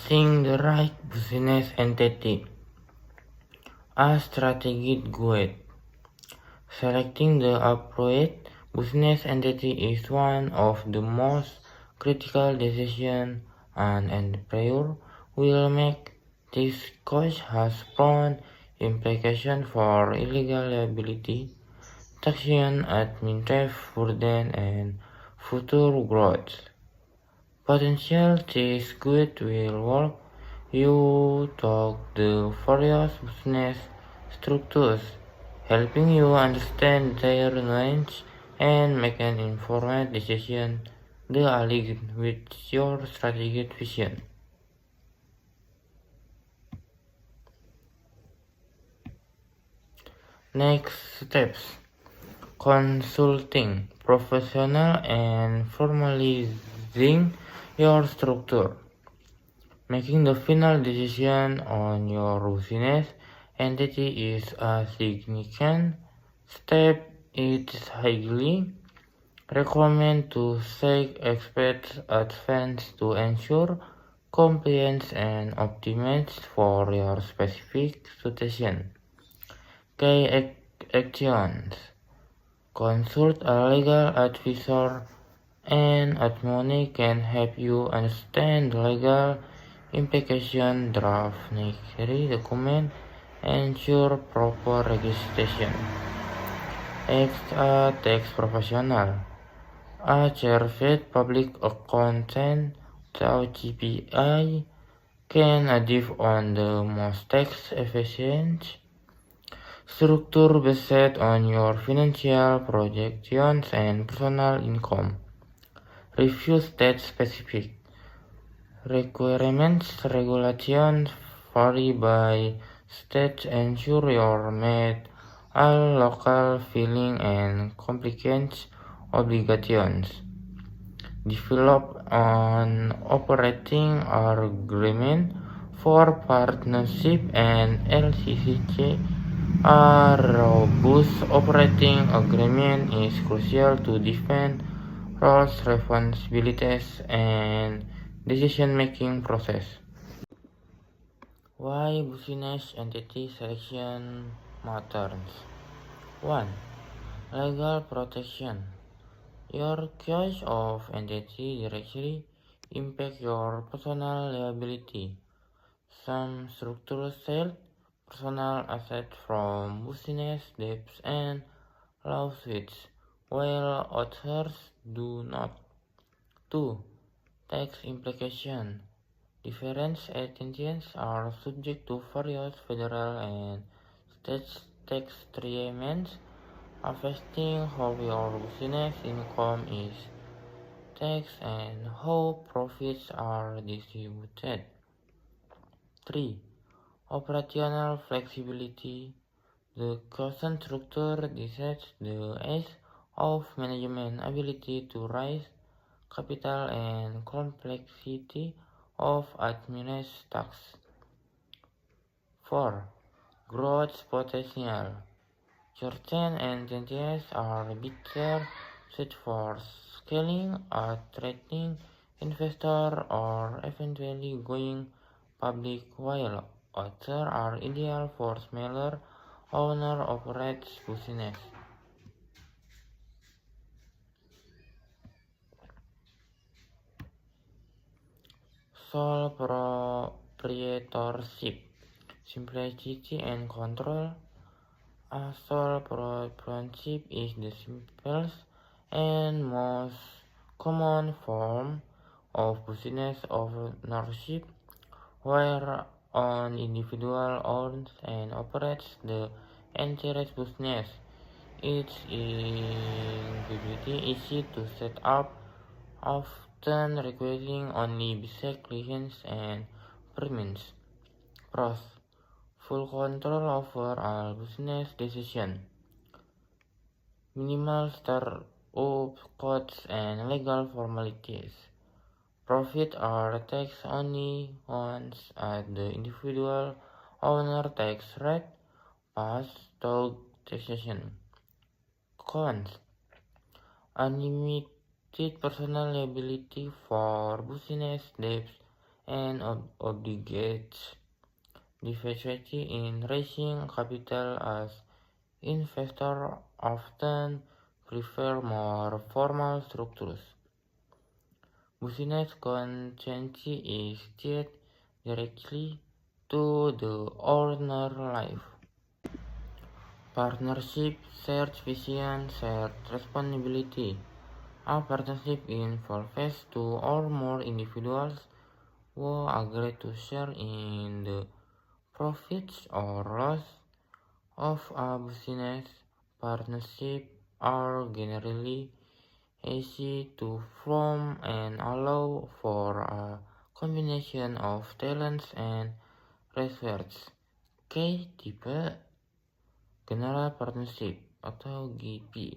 Selecting the right business entity. A strategic guide. Selecting the appropriate business entity is one of the most critical decisions an entrepreneur will make. This choice has profound implications for illegal liability, taxation, administrative burden, and future growth potential. This guide will walk you through the various business structures, helping you understand their nuances and make an informed decision that aligns with your strategic vision. Next steps: consulting professional and formalizing your structure. Making the final decision on your business entity is a significant step. It is highly recommended to seek expert advice to ensure compliance and optimize for your specific situation. Key actions: consult a legal advisor. An attorney can help you understand the legal implications, draft necessary documents, ensure proper registration. Ask a tax professional. A certified public accountant (CPA) can advise on the most tax-efficient structure based on your financial projections and personal income. Review state-specific requirements. Regulations vary by state. Ensure you meet all local filing and compliance obligations. Develop an operating agreement for partnership and LLC. A robust operating agreement is crucial to define roles, responsibilities, and decision-making process. Why business entity selection matters. 1. Legal protection. Your choice of entity directly impacts your personal liability. Some structures shield personal assets from business debts and lawsuits, while others do not. 2. Tax implications. Different entities are subject to various federal and state tax treatments, affecting how your business income is taxed and how profits are distributed. 3. Operational flexibility. The cost structure decides the ease of management, ability to raise capital, and complexity of administrative tasks. 4. Growth potential. Certain entities are better suited for scaling, attracting investors, or eventually going public, while others are ideal for smaller owner-operated businesses. Sole proprietorship. Simplicity and control. A sole proprietorship is the simplest and most common form of business ownership, where an individual owns and operates the entire business. It's incredibly easy to set up, often requiring only basic license and permits. Pros: full control over all business decisions, minimal startup costs and legal formalities. Profits are taxed only once at the individual owner tax rate, pass-through taxation. Cons: unlimited personal liability for business debts and obligates diversity in raising capital, as investors often prefer more formal structures. Business consent is tied directly to the owner's life. Partnership, shared vision, shared responsibility. A partnership involves two or more individuals who agree to share in the profits or loss of a business. Partnerships are generally easy to form and allow for a combination of talents and resources. Tipe General Partnership atau GP.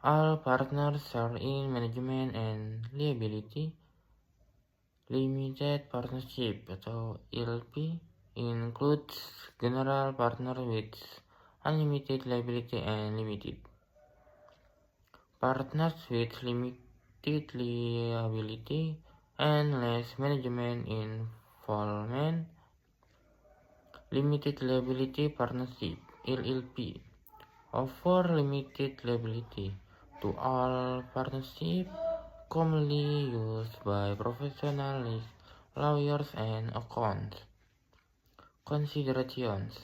All partners share in management and liability. Limited Partnership atau LP includes general partner with unlimited liability and limited partners with limited liability and less management involvement. Limited Liability Partnership (LLP) offer limited liability to all partnerships commonly used by professionals, lawyers, and accountants. Considerations: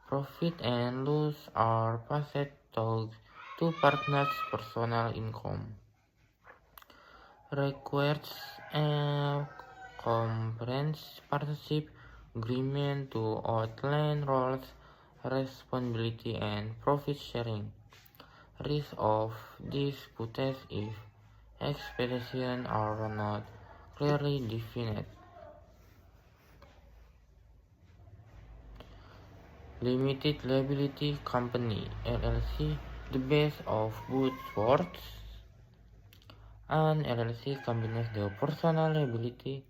profit and loss are passed to partners' personal income. Requires a comprehensive partnership agreement to outline roles, responsibility, and profit sharing. Risk of disputes if expectations are not clearly defined. Limited Liability Company (LLC), the best of both worlds. An LLC combines the personal liability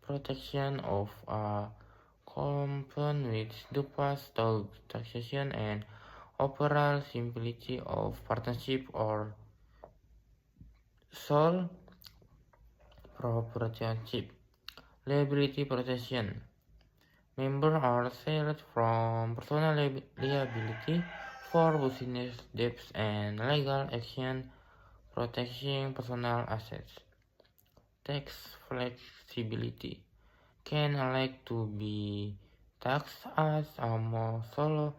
protection of a company with the past taxation and overall simplicity of partnership or sole proprietorship. Liability protection. Members are shielded from personal liability for business debts and legal action, protecting personal assets. Tax flexibility. Can elect to be taxed as a sole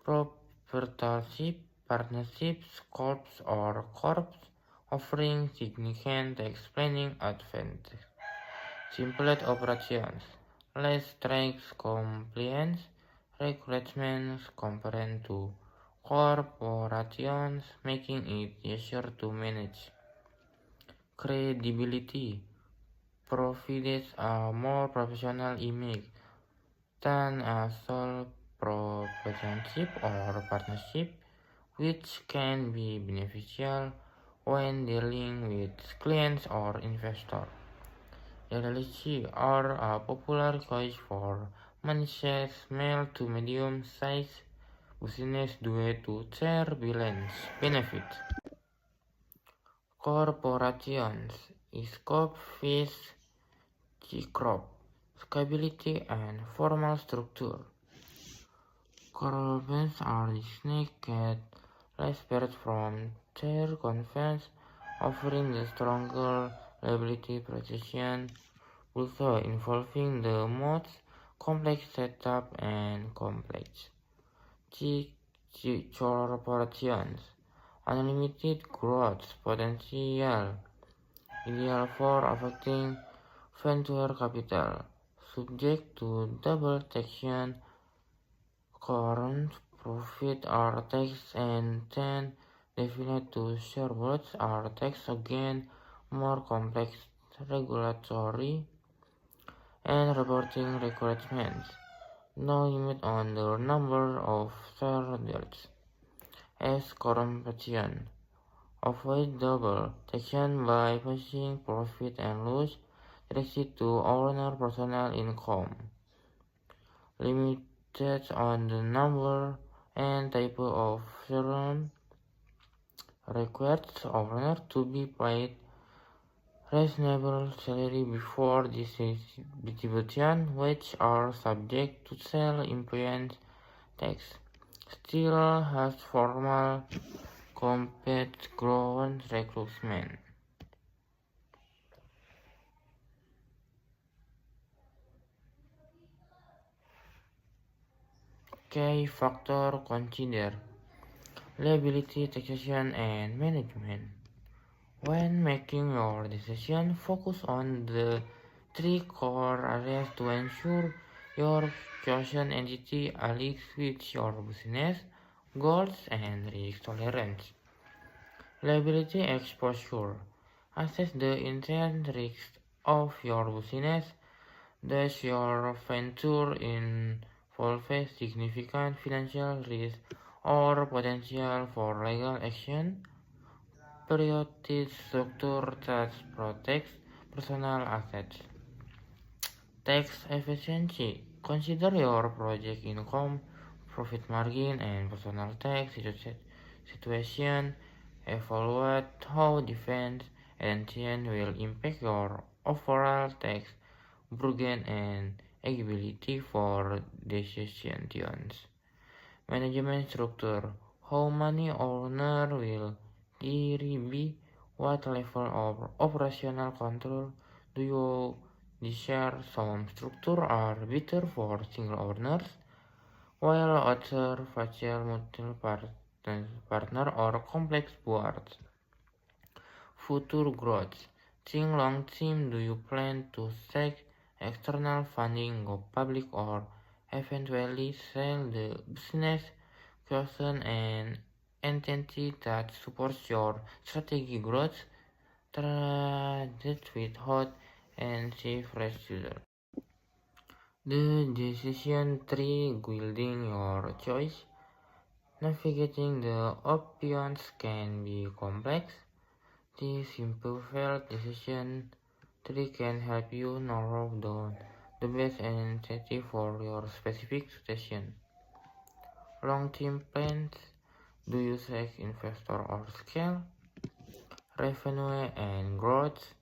proprietorship, partnerships, corps, or corps, offering significant tax planning advantages. Simplified operations. Less strict compliance requirements compared to corporations, making it easier to manage. Credibility provides a more professional image than a sole proprietorship or partnership, which can be beneficial when dealing with clients or investors. LLC are a popular choice for managed small to medium-sized businesses due to their balance benefits. Corporations, scope, fees, C-corp, scalability, and formal structure. Corporations are distinct yet less separate from their convenience, offering the stronger liability protection, also involving the most complex setup and complex corporations. Unlimited growth potential, ideal for affecting venture capital, subject to double taxation. Current profit are taxed and then defined to shareholders are taxed again. More complex regulatory and reporting requirements. No limit on the number of shareholders. As corporation, avoid double taxation by passing profit and loss directly to owner personal income. Limited on the number and type of shareholder. Requires owner to be paid reasonable salary before distribution, which are subject to self-employment tax, still has formal compete ground recruitment. Key factor consider liability, taxation, and management. When making your decision, focus on the three core areas to ensure your chosen entity aligns with your business goals and risk tolerance. Liability exposure. Assess the intent risks of your business. Does your venture involve significant financial risk or potential for legal action? Priority structure that protects personal assets. Tax efficiency. Consider your project income, profit margin, and personal tax situation. Evaluate how defense and will impact your overall tax burden and eligibility for decisions. Management structure. How many owners will there be? What level of operational control do you desire? Some structures are better for single owners, while others favor multiple partners or complex boards. Future growth. Think long term. Do you plan to seek external funding, go public, or eventually sell the business? Question an entity that supports your strategic growth, trusted with hot and safe results. The decision tree guiding your choice. Navigating the options can be complex. The simplified decision tree can help you narrow down the best entity for your specific situation. Long-term plans. Do you seek investor or scale? Revenue and growth.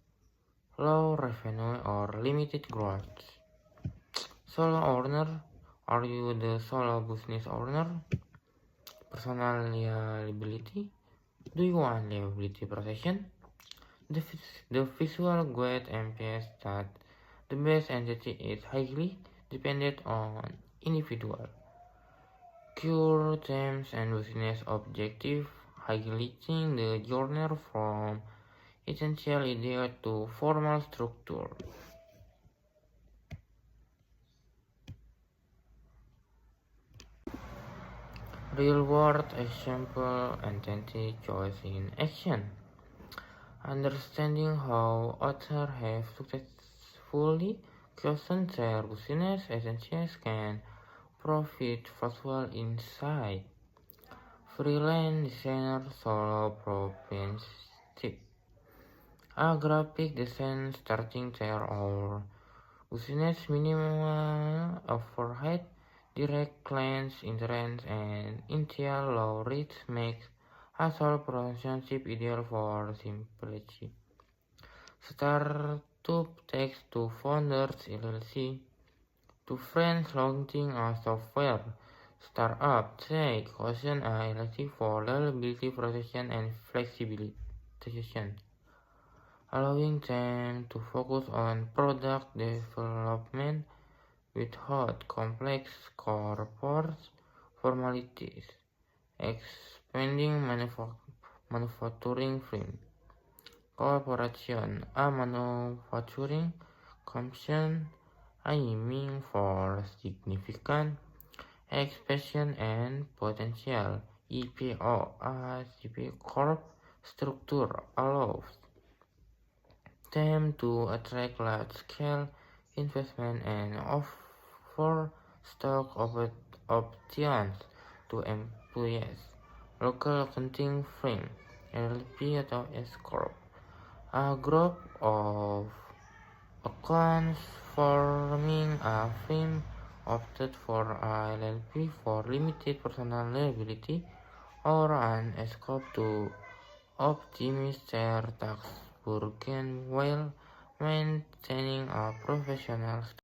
Low revenue or limited growth. Solo owner. Are you the solo business owner? Personal liability. Do you want liability protection? The visual guide implies that the best entity is highly dependent on individual core themes and business objectives, highlighting the journey from essential idea to formal structure. Real world example entity choice in action. Understanding how others have successfully chosen their business essentials can provide valuable insight. Freelance designer solo proprietorship. A graphic designer starting their own business, minimal overhead, direct client interest, and initial low risk makes a sole proprietorship ideal for simplicity. Startup takes two founders LLC. Two friends launching a software startup take caution a LLC for liability protection and flexibility, allowing them to focus on product development without complex corporate formalities. Expanding manufacturing firm. Corporation. A manufacturing company aiming for significant expansion and potential. IPO. A CP Corp structure allows them to attract large-scale investment and offer stock options to employees. Local accounting firm LLP atau S Corp. A group of accountants forming a firm opted for a LLP for limited personal liability or an S Corp to optimize their tax poor gain while maintaining a professional